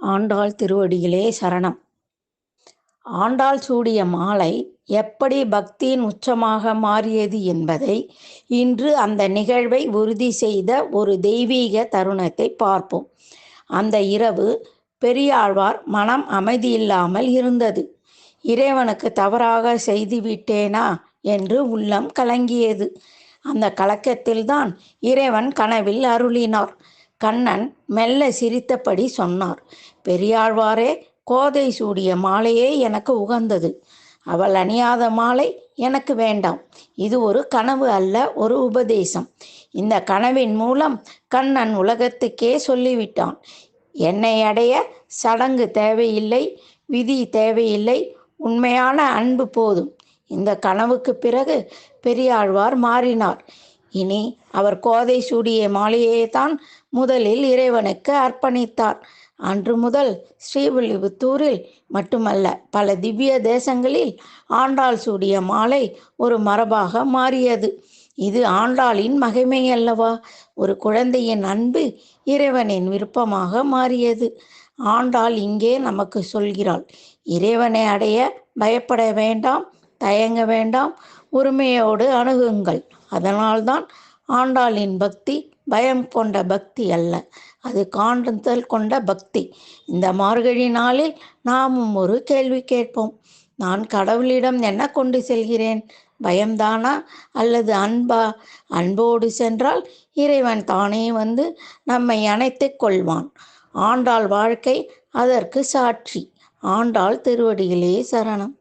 ஆண்டாள் திருவடிகளே சரணம். ஆண்டாள் சூடிய மாலை எப்படி பக்தியின் உச்சமாக மாறியது என்பதை இன்று அந்த நிகழ்வை உறுதி செய்த ஒரு தெய்வீக தருணத்தை பார்ப்போம். அந்த இரவு பெரியாழ்வார் மனம் அமைதியில்லாமல் இருந்தது. இறைவனுக்கு தவறாக செய்துவிட்டேனா என்று உள்ளம் கலங்கியது. அந்த கலக்கத்தில்தான் இறைவன் கனவில் அருளினார். கண்ணன் மெல்ல சிரித்தபடி சொன்னார், பெரியாழ்வாரே, கோதை சூடிய மாலையே எனக்கு உகந்தது. அவள் அணியாத மாலை எனக்கு வேண்டாம். இது ஒரு கனவு அல்ல, ஒரு உபதேசம். இந்த கனவின் மூலம் கண்ணன் உலகத்துக்கே சொல்லிவிட்டான், என்னை அடைய சடங்கு தேவையில்லை, விதி தேவையில்லை, உண்மையான அன்பு போதும். இந்த கனவுக்கு பிறகு பெரியாழ்வார் மாறினார். இனி அவர் கோதை சூடிய மாலையை தான் முதலில் இறைவனுக்கு அர்ப்பணித்தார். அன்று முதல் ஸ்ரீவில்லிபுத்தூரில் மட்டுமல்ல, பல திவ்ய தேசங்களில் ஆண்டாள் சூடிய மாலை ஒரு மரபாக மாறியது. இது ஆண்டாளின் மகிமை அல்லவா? ஒரு குழந்தையின் அன்பு இறைவனின் விருப்பமாக மாறியது. ஆண்டாள் இங்கே நமக்கு சொல்கிறாள், இறைவனை அடைய பயப்பட வேண்டாம், தயங்க வேண்டாம், உரிமையோடு அணுகுங்கள். அதனால்தான் ஆண்டாளின் பக்தி பயம் கொண்ட பக்தி அல்ல, அது காண்டுதல் கொண்ட பக்தி. இந்த மார்கழி நாளில் நாமும் ஒரு கேள்வி கேட்போம். நான் கடவுளிடம் என்ன கொண்டு செல்கிறேன்? பயம்தானா அல்லது அன்பா? அன்போடு சென்றால் இறைவன் தானே வந்து நம்மை அணைத்துக் கொள்வான். ஆண்டாள் வாழ்க்கை அதற்கு சாட்சி. ஆண்டாள் திருவடிகளே சரணம்.